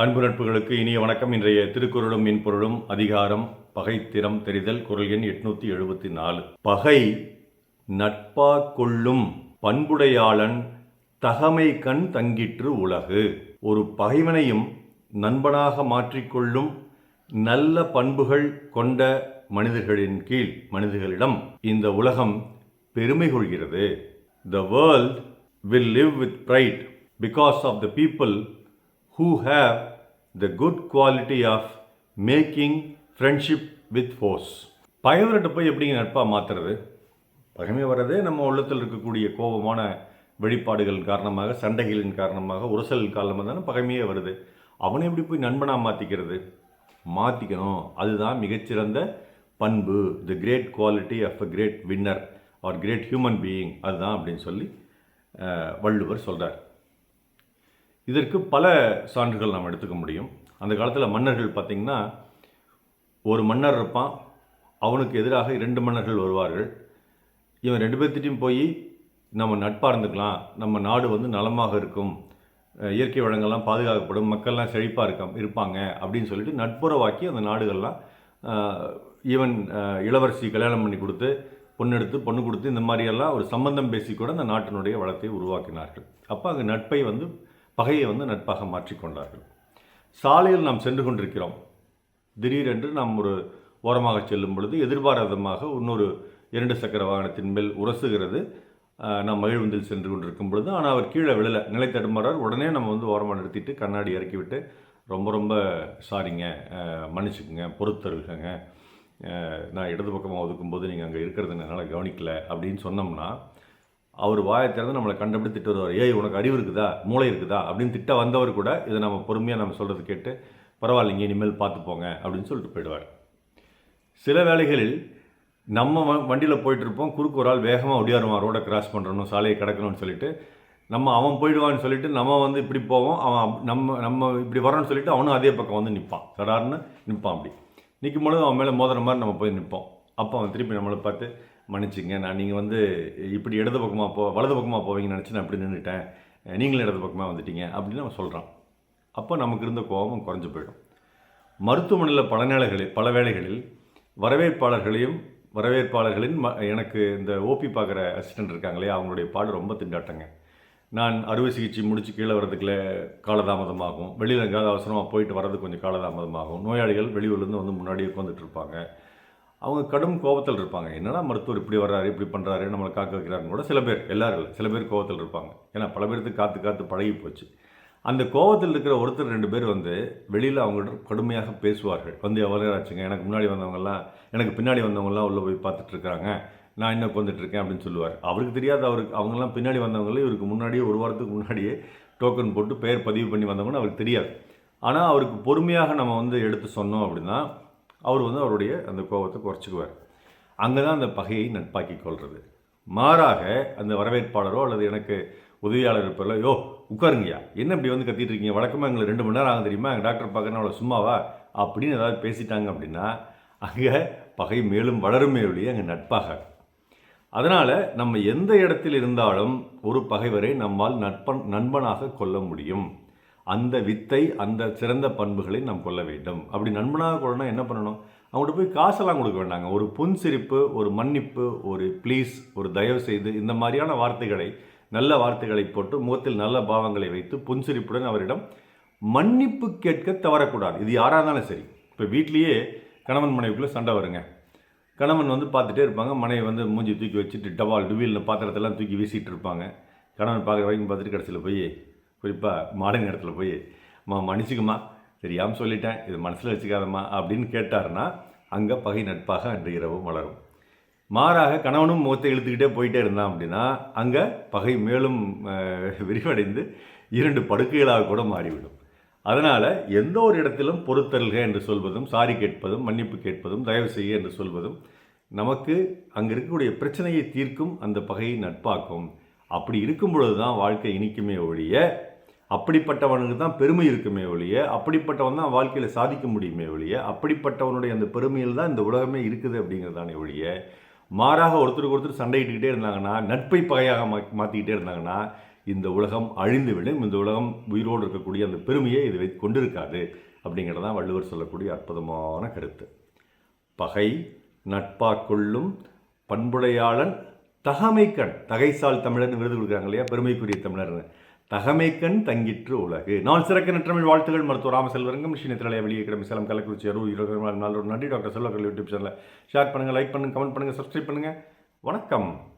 அன்பு நட்புகளுக்கு இனிய வணக்கம். இன்றைய திருக்குறளும் மின்பொருளும் அதிகாரம் பகைத்திறம் தெரிதல். குறள் எண் 874. பகை நட்பா கொள்ளும் பண்புடையாளன் தகமை கண் தங்கிற்று உலகு. ஒரு பகைவனையும் நண்பனாக மாற்றிக்கொள்ளும் நல்ல பண்புகள் கொண்ட மனிதர்களிடம் இந்த உலகம் பெருமை கொள்கிறது. The world will live with pride because of the people who have the good quality of making friendship with force. பகைவர்கிட்ட போய் எப்படிங்க நட்பாக மாற்றுறது? பகைமை வர்றதே நம்ம உள்ளத்தில் இருக்கக்கூடிய கோபமான வெளிப்பாடுகள் காரணமாக, சண்டைகளின் காரணமாக, உரசல் காரணமாக தானே பகைமையே வருது. அவனை எப்படி போய் நண்பனாக மாற்றிக்கணும். அதுதான் மிகச்சிறந்த பண்பு. The great quality of a great winner or great human being. அதுதான் அப்படின்னு சொல்லி வள்ளுவர் சொல்கிறார். இதற்கு பல சான்றுகள் நாம் எடுத்துக்க முடியும். அந்த காலத்தில் மன்னர்கள் பார்த்திங்கன்னா, ஒரு மன்னர் இருப்பான், அவனுக்கு எதிராக 2 மன்னர்கள் வருவார்கள். இவன் 2 பேர்த்திட்டையும் போய் நம்ம நட்பாக இருந்துக்கலாம், நம்ம நாடு நலமாக இருக்கும், இயற்கை வளங்கள்லாம் பாதுகாக்கப்படும், மக்கள்லாம் செழிப்பாக இருப்பாங்க அப்படின்னு சொல்லிட்டு நட்புறவாக்கி அந்த நாடுகள்லாம் ஈவன் இளவரசி கல்யாணம் பண்ணி கொடுத்து பொண்ணு கொடுத்து இந்த மாதிரியெல்லாம் ஒரு சம்பந்தம் பேசி கூட அந்த நாட்டினுடைய வளத்தை உருவாக்கினார்கள். அப்போ அங்கே நட்பை பகையை நட்பாக மாற்றிக்கொண்டார்கள். சாலையில் நாம் சென்று கொண்டிருக்கிறோம். திடீரென்று நாம் ஒரு ஓரமாக செல்லும் பொழுது எதிர்பாராதமாக இன்னொரு 2 சக்கர வாகனத்தின் மேல் உரசுகிறது. நாம் மகிழ்வந்தில் சென்று கொண்டிருக்கும் பொழுது, ஆனால் அவர் கீழே விழலை, நிலை தடுமாறார். உடனே நம்ம ஓரமாக நிறுத்திட்டு கண்ணாடி இறக்கிவிட்டு ரொம்ப சாரிங்க, மன்னிச்சுக்குங்க, பொறுத்தருங்க, நான் இடது பக்கமாக ஒதுக்கும்போது நீங்கள் அங்கே இருக்கிறது என்னால் கவனிக்கலை அப்படின்னு சொன்னோம்னா, அவர் வாயை திறந்து நம்மளை கண்டபடி திட்டு வருவார். ஏய், உனக்கு அறிவு இருக்குதா, மூளை இருக்குதா அப்படின்னு திட்ட வந்தவர் கூட இதை நம்ம பொறுமையாக நம்ம சொல்கிறது கேட்டு பரவாயில்லைங்க, இனிமேல் பார்த்து போங்க அப்படின்னு சொல்லிட்டு போயிடுவார். சில வேளைகளில் நம்ம வண்டியில் போயிட்டுருப்போம், குறுக்கு ஒரு ஆள் வேகமாக ஒடியாருவான், ரோடை கிராஸ் பண்ணுறணும், சாலையை கடக்கணும்னு சொல்லிட்டு. அவன் போயிடுவான்னு சொல்லிட்டு நம்ம இப்படி போவோம், அவன் நம்ம இப்படி வரோன்னு சொல்லிட்டு அவனும் அதே பக்கம் நிற்பான், சடார்னு நிற்பான். அப்படி நிற்கும் பொழுது அவன் மேலே மோதுற மாதிரி நம்ம போய் நிற்போம். அப்போ அவன் திருப்பி நம்மளை பார்த்து, மன்னிச்சுங்க, நான் நீங்கள் இப்படி இடது பக்கமாக வலது பக்கமாக போவீங்கன்னு நினச்சி நான் இப்படி நின்றுட்டேன், நீங்களும் இடது பக்கமாக வந்துட்டீங்க அப்படின்னு அவன் சொல்கிறான். அப்போ நமக்கு இருந்த கோபம் குறைஞ்சு போயிடும். மருத்துவமனையில் பல வேளைகளில் வரவேற்பாளர்களின் எனக்கு இந்த ஓபி பார்க்குற அசிஸ்டன்ட் இருக்காங்களே, அவங்களுடைய பாடு ரொம்ப திண்டாட்டங்க. நான் அறுவை சிகிச்சை முடித்து கீழே வர்றதுக்குள்ள காலதாமதமாகும், வெளியில் எங்கேயாவது அவசரமாக போயிட்டு வர்றதுக்கு கொஞ்சம் காலதாமதமாகும். நோயாளிகள் வெளியூர்லேருந்து முன்னாடியே உட்காந்துட்டு இருப்பாங்க. அவங்க கடும் கோபத்தில் இருப்பாங்க. என்னன்னா மருத்துவர் இப்படி வர்றாரு, இப்படி பண்ணுறாரு, நம்மளை காக்க வைக்கிறாருன்னு கூட சில பேர், எல்லாரும் இல்லை, சில பேர் கோபத்தில் இருப்பாங்க. ஏன்னா பல பேருக்கு காத்து பழகி போச்சு. அந்த கோபத்தில் இருக்கிற ஒருத்தர் 2 பேர் வெளியில் அவங்கள்ட்ட கடுமையாக பேசுவார்கள். எவ்வளோ ஆச்சுங்க, எனக்கு முன்னாடி வந்தவங்கலாம், எனக்கு பின்னாடி வந்தவங்கலாம் உள்ளே போய் பார்த்துட்ருக்குறாங்க, நான் இன்னும் உட்காந்துட்ருக்கேன் அப்படின்னு சொல்லுவார். அவருக்கு தெரியாது, அவங்கெல்லாம் பின்னாடி வந்தவங்களே இவருக்கு முன்னாடியே 1 வாரத்துக்கு முன்னாடியே டோக்கன் போட்டு பெயர் பதிவு பண்ணி வந்தவங்கன்னு அவருக்கு தெரியாது. ஆனால் அவருக்கு பொறுமையாக நம்ம எடுத்து சொன்னோம் அப்படின்னா அவர் அவருடைய அந்த கோபத்தை குறைச்சிக்குவார். அங்கே தான் அந்த பகையை நட்பாக்கி கொள்வது. மாறாக அந்த வரவேற்பாளரோ அல்லது எனக்கு உதவியாளர் இருப்பாரோ, யோ உட்காருங்கய்யா, என்ன இப்படி கத்திட்டு இருக்கீங்க, வழக்கமாக எங்களுக்கு 2 மணி நேரம் ஆகும் தெரியுமா, எங்கள் டாக்டர் பார்க்கணும், அவ்வளோ சும்மாவா அப்படின்னு ஏதாவது பேசிட்டாங்க அப்படின்னா அங்கே பகை மேலும் வளருமே ஒழிய அங்கே நட்பாக. அதனால் நம்ம எந்த இடத்தில் இருந்தாலும் ஒரு பகைவரை நம்மால் நண்பனாக கொள்ள முடியும். அந்த வித்தை, அந்த சிறந்த பண்புகளை நாம் கொள்ள வேண்டும். அப்படி நண்பனாக கொள்ளணும் என்ன பண்ணணும்? அவங்கள்ட்ட போய் காசெல்லாம் கொடுக்க வேண்டாங்க. ஒரு புன்சிரிப்பு, ஒரு மன்னிப்பு, ஒரு ப்ளீஸ், ஒரு தயவு செய்து, இந்த மாதிரியான வார்த்தைகளை, நல்ல வார்த்தைகளை போட்டு முகத்தில் நல்ல பாவங்களை வைத்து புன்சிரிப்புடன் அவரிடம் மன்னிப்பு கேட்க தவறக்கூடாது. இது யாராக இருந்தாலும் சரி. இப்போ வீட்லேயே கணவன் மனைவிக்குள்ளே சண்டை வருங்க. கணவன் பார்த்துட்டே இருப்பாங்க, மனைவி மூஞ்சி தூக்கி வச்சுட்டு டுவீல்னு பாத்திரத்தெல்லாம் தூக்கி வீசிகிட்டு இருப்பாங்க. கணவன் பார்க்குற வரைக்கும் பார்த்துட்டு கடைசியில் போய், குறிப்பாக மாலை நேரத்தில் போய், மன்னிச்சுக்குமா, தெரியாமல் சொல்லிட்டேன், இது மனசில் வச்சுக்காதம்மா அப்படின்னு கேட்டார்னா அங்கே பகை நட்பாக அன்று இரவு வளரும். மாறாக கணவனும் முகத்தை இழுத்துக்கிட்டே போயிட்டே இருந்தான் அப்படின்னா அங்கே பகை மேலும் விரிவடைந்து 2 படுக்கைகளாக கூட மாறிவிடும். அதனால் எந்த ஒரு இடத்திலும் பொறுத்தல்க என்று சொல்வதும், சாரி கேட்பதும், மன்னிப்பு கேட்பதும், தயவு செய்ய என்று சொல்வதும் நமக்கு அங்கே இருக்கக்கூடிய பிரச்சனையை தீர்க்கும், அந்த பகையை நட்பாக்கும். அப்படி இருக்கும் பொழுது தான் வாழ்க்கை இனிக்குமே ஒழிய, அப்படிப்பட்டவனுக்கு தான் பெருமை இருக்குமே ஒழிய, அப்படிப்பட்டவன் தான் வாழ்க்கையில் சாதிக்க முடியுமே ஒழிய, அப்படிப்பட்டவனுடைய அந்த பெருமையில் தான் இந்த உலகமே இருக்குது அப்படிங்கிறதானே ஒழிய, மாறாக ஒருத்தருக்கு ஒருத்தர் சண்டையிட்டுக்கிட்டே இருந்தாங்கன்னா, நட்பை பகையாக மாற்றிக்கிட்டே இருந்தாங்கன்னா இந்த உலகம் அழிந்துவிடும், இந்த உலகம் உயிரோடு இருக்கக்கூடிய அந்த பெருமையை இது கொண்டிருக்காது அப்படிங்கிறதான் வள்ளுவர் சொல்லக்கூடிய அற்புதமான கருத்து. பகை நட்பாக்கொள்ளும் பண்புடையாளன் தகமைக்கண், தகைசால் தமிழர்னு விருது கொடுக்குறாங்க இல்லையா, பெருமைக்குரிய தமிழர்னு. தகமைக்கண் தங்கிற்று உலகு. நான் சிறக்க நற்றமிழ் வாழ்த்துகள். மருத்துவ ராமசெல்வரங்கம் நிலைய வெளியே கிடமை சேலம் கள்ளக்குறிச்சி 64 நன்றி. டாக்டர் செல்வக்கல் யூடியூப் சேனலை ஷேர் பண்ணுங்கள், லைக் பண்ணுங்கள், கமெண்ட் பண்ணுங்கள், சப்ஸ்கிரைப் பண்ணுங்கள். வணக்கம்.